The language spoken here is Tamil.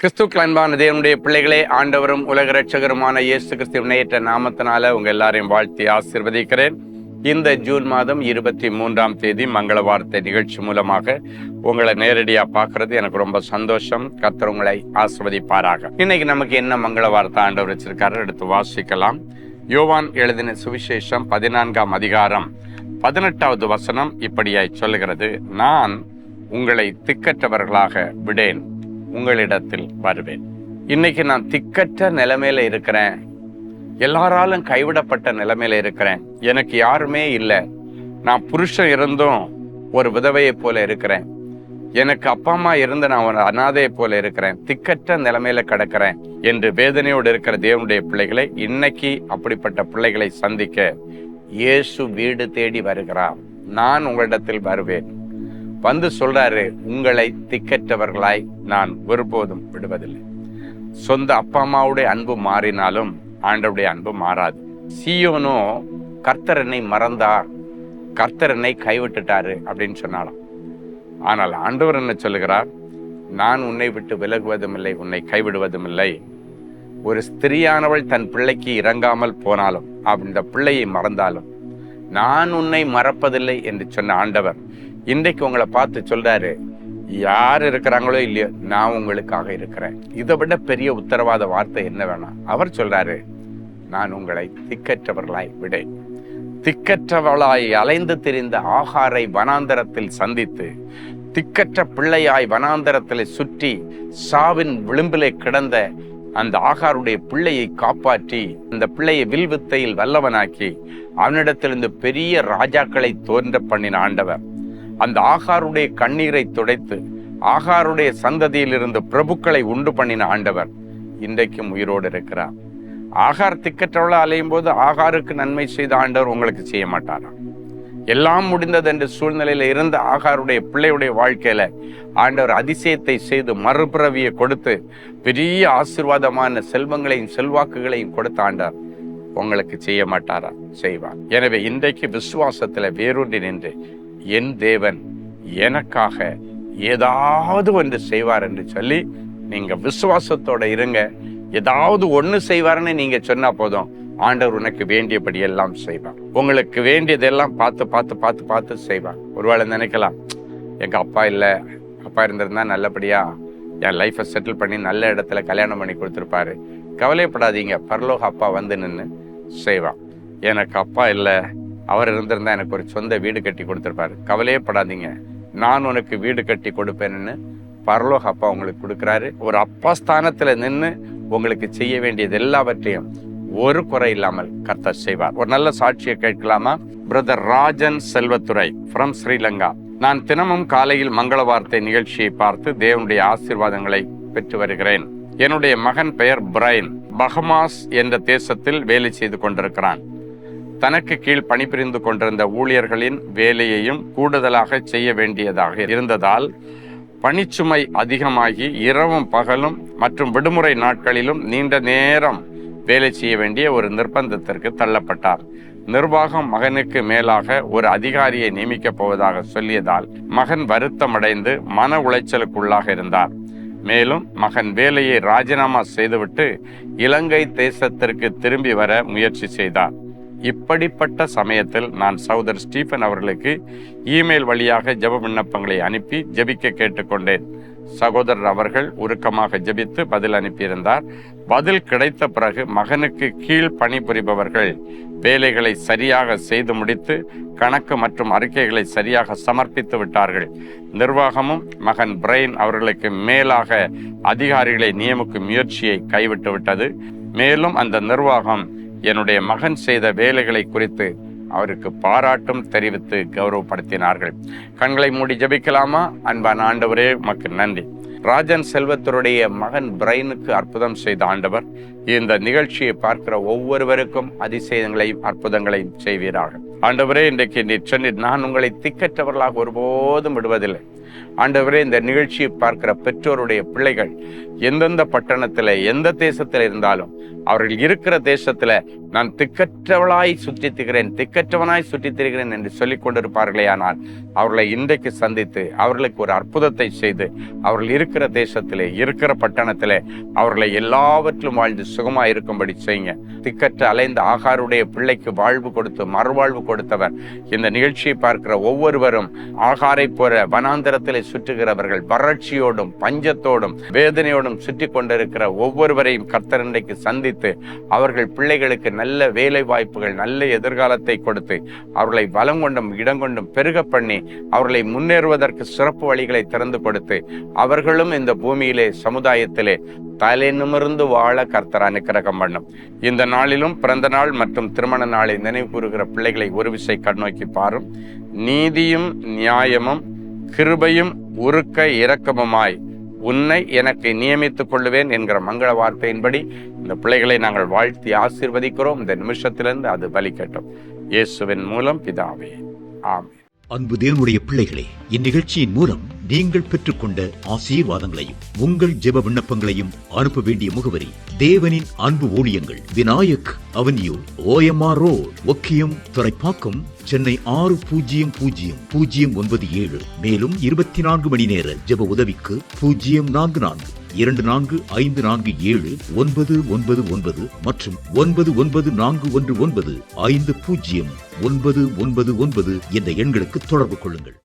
கிறிஸ்துக்கள் அன்பான தேவனுடைய பிள்ளைகளே, ஆண்டவரும் உலக ரட்சகருமான இயேசு கிறிஸ்துவின் நேற்ற நாமத்தினால உங்க எல்லாரையும் வாழ்த்தி ஆசீர்வதிக்கிறேன். இந்த ஜூன் மாதம் 23 மங்கள வார்த்தை நிகழ்ச்சி மூலமாக உங்களை நேரடியா பார்க்கறது எனக்கு ரொம்ப சந்தோஷம். கர்த்தர் உங்களை ஆசீர்வதிப்பாராக. இன்னைக்கு நமக்கு என்ன மங்கள வார்த்தை ஆண்டவர் வச்சிருக்காரு எடுத்து வாசிக்கலாம். யோவான் எழுதின சுவிசேஷம் 14ஆம் அதிகாரம் 18வது வசனம் இப்படியாய் சொல்லுகிறது: நான் உங்களை திக்கற்றவர்களாக விடேன், உங்களிடத்தில் வருவேன். இன்னைக்கு நான் திக்கற்ற நிலைமையில இருக்கிறேன், எல்லாராலும் கைவிடப்பட்ட நிலைமையில இருக்கிறேன், எனக்கு யாருமே இல்லை, நான் புருஷன் இருந்தும் ஒரு விதவையை போல இருக்கிறேன், எனக்கு அப்பா அம்மா இருந்து நான் ஒரு அனாதையை போல இருக்கிறேன், திக்கற்ற நிலைமையில கிடக்கிறேன் என்று வேதனையோடு இருக்கிற தேவனுடைய பிள்ளைகளை, இன்னைக்கு அப்படிப்பட்ட பிள்ளைகளை சந்திக்க இயேசு வீடு தேடி வருகிறார். நான் உங்களிடத்தில் வருவேன். வந்து சொல்றாரு, உங்களை திக்கற்றவர்களாய் நான் ஒருபோதும் விடுவதில்லை. சொந்த அப்பா அம்மாவுடைய அன்பு மாறினாலும் ஆண்டவருடைய அன்பு மாறாது. சீயோனோ கர்த்தர் என்னை மறந்தார், கர்த்தர் என்னை கைவிட்டுட்டாரு அப்படின்னு சொன்னாலும், ஆனால் ஆண்டவர் என்ன சொல்லுகிறார்? நான் உன்னை விட்டு விலகுவதும் இல்லை, உன்னை கைவிடுவதும் இல்லை. ஒரு ஸ்திரியானவள் தன் பிள்ளைக்கு இறங்காமல் போனாலும், அந்த பிள்ளையை மறந்தாலும், நான் உன்னை மறப்பதில்லை என்று சொன்ன ஆண்டவர் இன்றைக்கு உங்களை பார்த்து சொல்றாரு, யார் இருக்கிறாங்களோ இல்லையோ, நான் உங்களுக்காக இருக்கிறேன். இதை விட பெரிய உத்தரவாத வார்த்தை என்ன வேணாம்? அவர் சொல்றாரு, நான் உங்களை திக்கற்றவர்களாய் விடேன். திக்கற்றவளாய் அலைந்து திரிந்த ஆகாரை வனாந்தரத்தில் சந்தித்து, திக்கற்ற பிள்ளையாய் வனாந்தரத்தில் சுற்றி சாவின் விளிம்பிலே கிடந்த அந்த ஆகாருடைய பிள்ளையை காப்பாற்றி, அந்த பிள்ளையை வில்வித்தையில் வல்லவனாக்கி அவனிடத்திலிருந்து பெரிய ராஜாக்களை தோன்ற பண்ணின ஆண்டவர், அந்த ஆகாருடைய கண்ணீரை துடைத்து ஆகாருடைய சந்ததியில் இருந்து பிரபுக்களை உண்டு பண்ணின ஆண்டவர் இன்றைக்கும் உயிரோடு இருக்கிறார். ஆகார் திக்கற்றவளா அலையும் போது ஆகாருக்கு நன்மை செய்த ஆண்டவர் உங்களுக்கு செய்ய மாட்டாரா? எல்லாம் முடிந்தது என்று சூழ்நிலையில இருந்த ஆகாருடைய பிள்ளையுடைய வாழ்க்கையில ஆண்டவர் அதிசயத்தை செய்து மறுபிறவியை கொடுத்து பெரிய ஆசீர்வாதமான செல்வங்களையும் செல்வாக்குகளையும் கொடுத்த ஆண்டவர் உங்களுக்கு செய்ய மாட்டாரா? செய்வார். எனவே இன்றைக்கு விசுவாசத்துல வேரூன்றி நின்று, என் தேவன் எனக்காக ஏதாவது ஒன்று செய்வார் என்று சொல்லி நீங்க விசுவாசத்தோட இருங்க. ஏதாவது ஒண்ணு செய்வார்னு நீங்க சொன்னா போதும், ஆண்டவர் உனக்கு வேண்டியபடி எல்லாம் செய்வார். உங்களுக்கு வேண்டியதெல்லாம் பார்த்து பார்த்து பார்த்து பார்த்து செய்வார். ஒருவேளை நினைக்கலாம், எங்க அப்பா இல்லை, அப்பா இருந்திருந்தா நல்லபடியா என் லைஃப்பை செட்டில் பண்ணி நல்ல இடத்துல கல்யாணம் பண்ணி கொடுத்துருப்பாரு. கவலைப்படாதீங்க, பரலோக அப்பா வந்து நின்று செய்வான். எனக்கு அப்பா இல்லை, அவர் இருந்திருந்தா எனக்கு ஒரு சொந்த வீடு கட்டி கொடுத்துருப்பாரு. கவலையே படாதீங்க, நான் உனக்கு வீடு கட்டி கொடுப்பேன்னு பரலோக அப்பா உங்களுக்கு கொடுக்குறாரு. ஒரு அப்பா ஸ்தானத்துல நின்று உங்களுக்கு செய்ய வேண்டியது எல்லாவற்றையும் ஒரு குறை இல்லாமல் கர்த்தர் செய்வார். ஒரு நல்ல சாட்சியை கேட்கலாமா? Brother Rajan Selvadurai from Sri Lanka. நான் தினமும் காலையில் மங்கள வார்த்தை நிகழ்ச்சியை பார்த்து தேவனுடைய ஆசீர்வாதங்களை பெற்று வருகிறேன். என்னுடைய மகன் பெயர் பிரைன். பஹமாஸ் என்ற தேசத்தில் வேலை செய்து கொண்டிருக்கிறான். தனக்கு கீழ் பணிபுரிந்து கொண்டிருந்த ஊழியர்களின் வேலையையும் கூடுதலாக செய்ய வேண்டியதாக இருந்ததால் பணிச்சுமை அதிகமாகி இரவும் பகலும் மற்றும் விடுமுறை நாட்களிலும் நீண்ட நேரம் வேலை செய்ய வேண்டிய ஒரு நிர்பந்தத்திற்கு தள்ளப்பட்டார். நிர்வாகம் மகனுக்கு மேலாக ஒரு அதிகாரியை நியமிக்கப் போவதாக சொல்லியதால் மகன் வருத்தமடைந்து மன உளைச்சலுக்குள்ளாக இருந்தார். மேலும் மகன் வேலையை ராஜினாமா செய்துவிட்டு இலங்கை தேசத்திற்கு திரும்பி வர முயற்சி செய்தார். இப்படிப்பட்ட சமயத்தில் நான் சகோதரர் ஸ்டீபன் அவர்களுக்கு இமெயில் வழியாக ஜெப விண்ணப்பங்களை அனுப்பி ஜெபிக்க கேட்டுக்கொண்டேன். சகோதரர் அவர்கள் உருக்கமாக ஜெபித்து பதில் அனுப்பியிருந்தார். பதில் கிடைத்த பிறகு மகனுக்கு கீழ் பணிபுரிபவர்கள் வேலைகளை சரியாக செய்து முடித்து கணக்கு மற்றும் அறிக்கைகளை சரியாக சமர்ப்பித்து விட்டார்கள். நிர்வாகமும் மகன் பிரைன் அவர்களுக்கு மேலாக அதிகாரிகளை நியமிக்கும் முயற்சியை கைவிட்டு விட்டது. மேலும் அந்த நிர்வாகம் என்னுடைய மகன் செய்த வேலைகளை குறித்து அவருக்கு பாராட்டும் தெரிவித்து கௌரவப்படுத்தினார்கள். கண்களை மூடி ஜெபிக்கலாமா? அன்பான ஆண்டவரே, உமக்கு நன்றி. ராஜன் செல்வத்தருடைய மகன் பிரைனுக்கு அற்புதம் செய்த ஆண்டவர் இந்த நிகழ்ச்சியை பார்க்கிற ஒவ்வொருவருக்கும் அதிசயங்களையும் அற்புதங்களையும் செய்வீராக. ஆண்டவரே, இன்றைக்கு நீ சொன்னீர், நான் உங்களை திக்கற்றவர்களாக ஒருபோதும் விடுவதில்லை, ஆண்டவரே, இந்த நிகழ்ச்சியை பார்க்கிற பெற்றோருடைய பிள்ளைகள் எந்தெந்த பட்டணத்தில் எந்த தேசத்தில் இருந்தாலும் அவர்கள் இருக்கிற தேசத்துல நான் திக்கற்றவனாய் சுற்றித் திரிகிறேன் என்று சொல்லிக் கொண்டிருப்பார்களே. ஆனால் அவர்களை இன்றைக்கு சந்தித்து அவர்களுக்கு ஒரு அற்புதத்தை செய்து அவர்கள் இருக்கிற தேசத்திலே இருக்கிற பட்டணத்திலே அவர்களை எல்லாவற்றிலும் வாழ்ந்து சுகமாய் இருக்கும்படி செய்யுங்க. திக்கற்ற அலைந்த ஆகாருடைய பிள்ளைக்கு வாழ்வு கொடுத்து மறுவாழ்வு கொடுத்தவர். இந்த நிகழ்ச்சியை பார்க்கிற ஒவ்வொருவரும் ஆகாரை போற வனாந்தரத்திலே சுற்றுகிறவர்கள், வறட்சியோடும் பஞ்சத்தோடும் வேதனையோடும் சுற்றி கொண்டிருக்கிற ஒவ்வொருவரையும் கர்த்தர் இன்றைக்கு சந்தித்து அவர்கள் பிள்ளைகளுக்கு நல்ல வேலை வாய்ப்புகள், நல்ல எதிர்காலத்தை கொடுத்து அவர்களை பலம் கொண்டும் இடம் கொண்டும் பெருக பண்ணி அவர்களை முன்னேறுவதற்கு சிறப்பு வழிகளை திறந்து கொடுத்து அவர்களும் இந்த பூமியிலே சமுதாயத்திலே தலை நிமிர்ந்து வாழ கர்த்தர் அனுக்கிரகம் பண்ணும். இந்த நாளிலும் பிறந்த நாள் மற்றும் திருமண நாளை நினைவு கூறுகிற பிள்ளைகளை ஒரு விசை கண்ணோக்கி பாரும். நீதியும் நியாயமும் கிருபையும் உருக்க இரக்கமுமாய் உன்னை எனக்கு நியமித்துக் கொள்ளுவேன் என்கிற மங்கள வார்த்தையின்படி இந்த பிள்ளைகளை நாங்கள் வாழ்த்தி ஆசீர்வதிக்கிறோம். இந்த நிமிஷத்திலிருந்து அது பலிக்கட்டும். இயேசுவின் மூலம் பிதாவே, ஆமென். அன்பு தேவனுடைய பிள்ளைகளே, இந்நிகழ்ச்சியின் மூலம் நீங்கள் பெற்றுக்கொண்ட ஆசீர்வாதங்களையும் உங்கள் ஜெப விண்ணப்பங்களையும் அனுப்ப வேண்டிய முகவரி: தேவனின் அன்பு ஊழியங்கள், Vinayak avenue, OMR road, Okkiyam, Thoraipakkam, Chennai 600097. மேலும் 24 மணி நேர ஜெப உதவிக்கு 044-24547-999 மற்றும் 9941150999 என்ற எண்களுக்கு தொடர்பு கொள்ளுங்கள்.